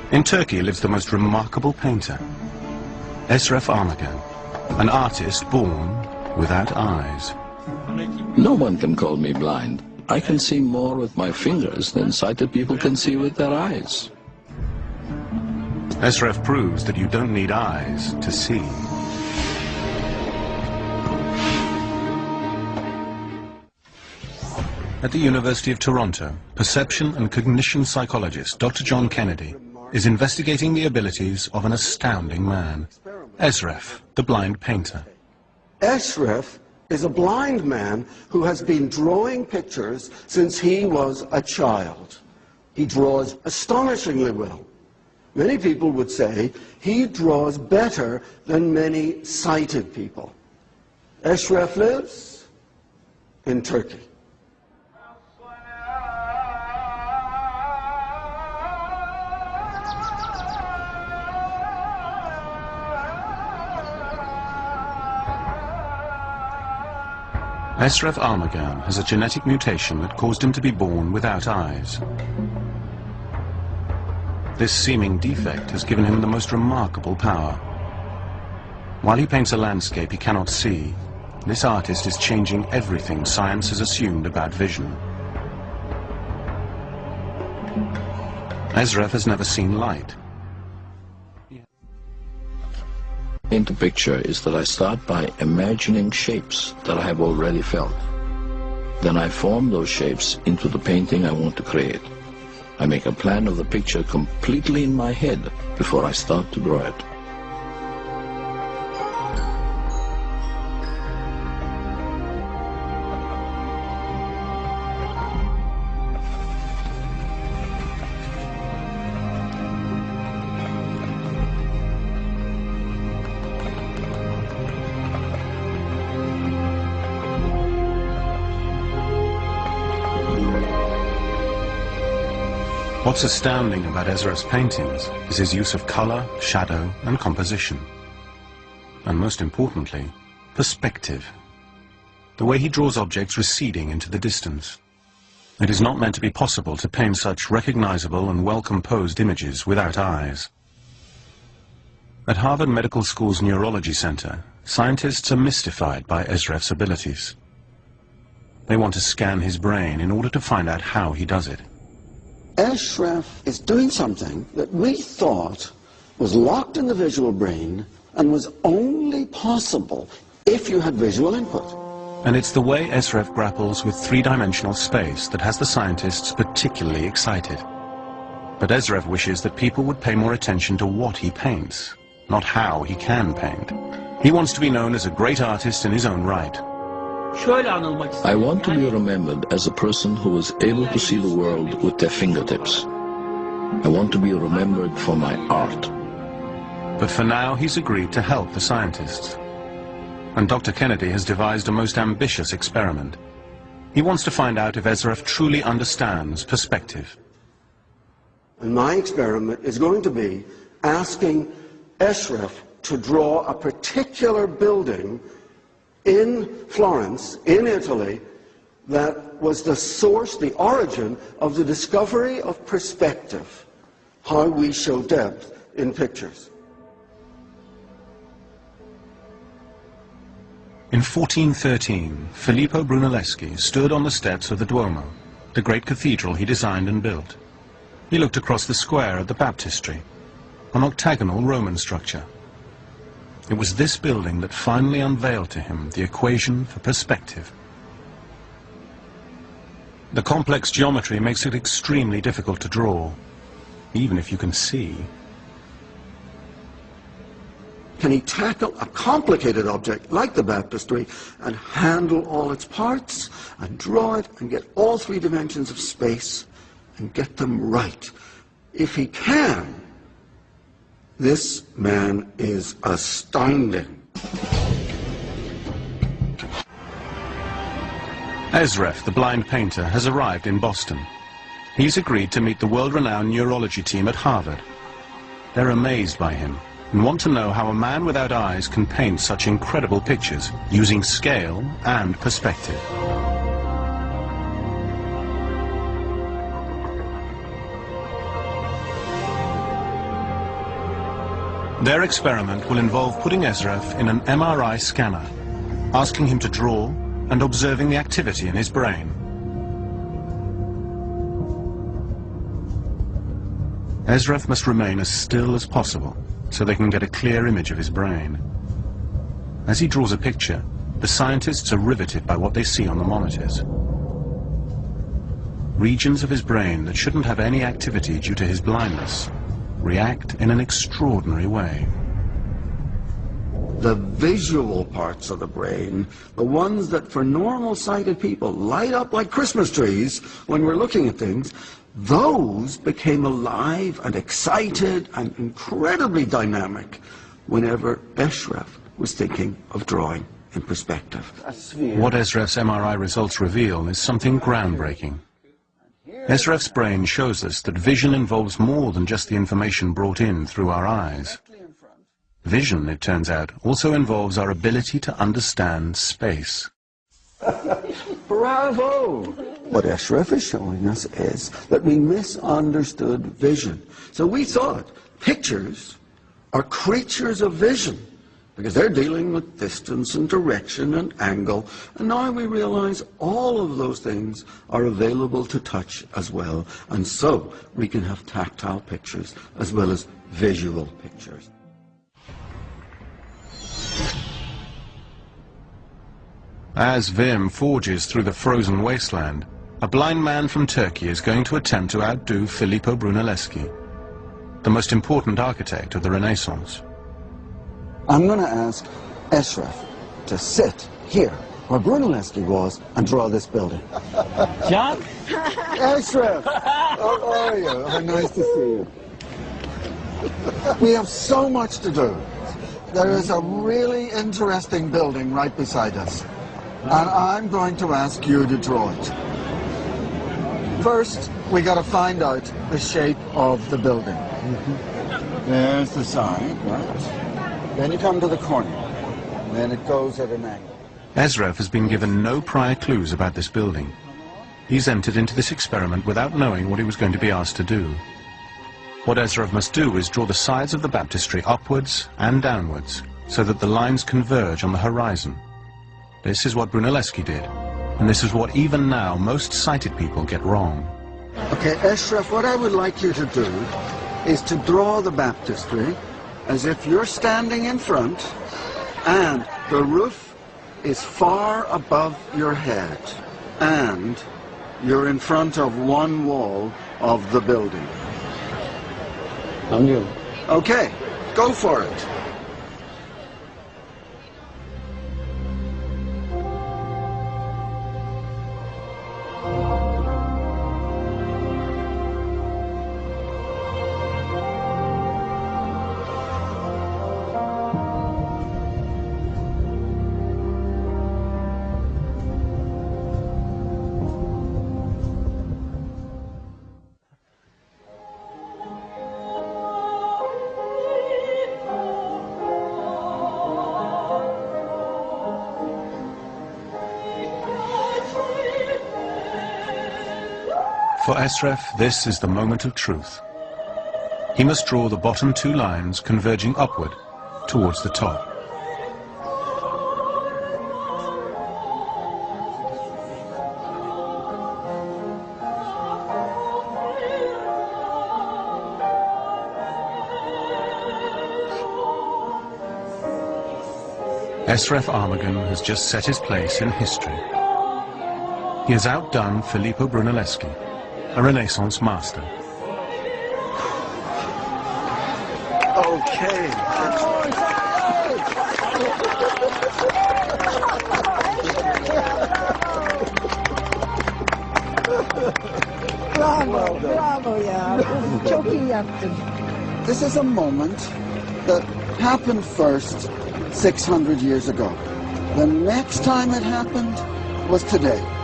In Turkey lives the most remarkable painter, Eşref Armağan, an artist born without eyes. No one can call me blind. I can see more with my fingers than sighted people can see with their eyes. Eşref proves that you don't need eyes to see. At the University of Toronto, perception and cognition psychologist Dr. John Kennedy is investigating the abilities of an astounding man, Eşref, the blind painter. Eşref is a blind man who has been drawing pictures since he was a child. He draws astonishingly well. Many people would say he draws better than many sighted people. Eşref lives in Turkey. Eşref Armağan has a genetic mutation that caused him to be born without eyes. This seeming defect has given him the most remarkable power. While he paints a landscape he cannot see, this artist is changing everything science has assumed about vision. Eşref has never seen light. Paint a picture is that I start by imagining shapes that I have already felt. Then I form those shapes into the painting I want to create. I make a plan of the picture completely in my head before I start to draw it. What's astounding about Eşref's paintings is his use of color, shadow, and composition. And most importantly, perspective. The way he draws objects receding into the distance. It is not meant to be possible to paint such recognizable and well-composed images without eyes. At Harvard Medical School's Neurology Center, scientists are mystified by Eşref's abilities. They want to scan his brain in order to find out how he does it. Eşref is doing something that we thought was locked in the visual brain and was only possible if you had visual input. And it's the way Eşref grapples with three-dimensional space that has the scientists particularly excited. But Eşref wishes that people would pay more attention to what he paints, not how he can paint. He wants to be known as a great artist in his own right. I want to be remembered as a person who was able to see the world with their fingertips. I want to be remembered for my art. But for now, he's agreed to help the scientists. And Dr. Kennedy has devised a most ambitious experiment. He wants to find out if Eşref truly understands perspective. And my experiment is going to be asking Eşref to draw a particular building in Florence, in Italy, that was the source, the origin of the discovery of perspective, how we show depth in pictures. In 1413, Filippo Brunelleschi stood on the steps of the Duomo, the great cathedral he designed and built. He looked across the square at the baptistry, an octagonal Roman structure. It was this building that finally unveiled to him the equation for perspective. The complex geometry makes it extremely difficult to draw, even if you can see. Can he tackle a complicated object like the baptistry and handle all its parts and draw it and get all three dimensions of space and get them right? If he can, this man is astounding. Eşref, the blind painter, has arrived in Boston. He's agreed to meet the world-renowned neurology team at Harvard. They're amazed by him and want to know how a man without eyes can paint such incredible pictures using scale and perspective. Their experiment will involve putting Eşref in an MRI scanner, asking him to draw and observing the activity in his brain. Eşref must remain as still as possible so they can get a clear image of his brain. As he draws a picture, the scientists are riveted by what they see on the monitors. Regions of his brain that shouldn't have any activity due to his blindness react in an extraordinary way. The visual parts of the brain, the ones that for normal sighted people light up like Christmas trees when we're looking at things, those became alive and excited and incredibly dynamic whenever Eşref was thinking of drawing in perspective. What Eşref's MRI results reveal is something groundbreaking. Eşref's brain shows us that vision involves more than just the information brought in through our eyes. Vision, it turns out, also involves our ability to understand space. Bravo! What Eşref is showing us is that we misunderstood vision. So we thought pictures are creatures of vision because they're dealing with distance and direction and angle. And now we realize all of those things are available to touch as well. And so we can have tactile pictures as well as visual pictures. As Wim forges through the frozen wasteland, a blind man from Turkey is going to attempt to outdo Filippo Brunelleschi, the most important architect of the Renaissance. I'm going to ask Eşref to sit here where Brunelleschi was and draw this building. John? Eşref! How are you? How nice to see you. We have so much to do. There is a really interesting building right beside us. And I'm going to ask you to draw it. First, we got to find out the shape of the building. There's the side, right? Then you come to the corner. And then it goes at an angle. Eşref has been given no prior clues about this building. He's entered into this experiment without knowing what he was going to be asked to do. What Eşref must do is draw the sides of the baptistry upwards and downwards so that the lines converge on the horizon. This is what Brunelleschi did, and this is what even now most sighted people get wrong. Okay, Eşref, what I would like you to do is to draw the baptistry as if you're standing in front and the roof is far above your head and you're in front of one wall of the building. Okay, go for it. For Eşref, this is the moment of truth. He must draw the bottom two lines converging upward towards the top. Eşref Armağan has just set his place in history. He has outdone Filippo Brunelleschi, a Renaissance master. Okay. Bravo, bravo ya. Çok iyi yaptın. This is a moment that happened first 600 years ago. The next time it happened was today.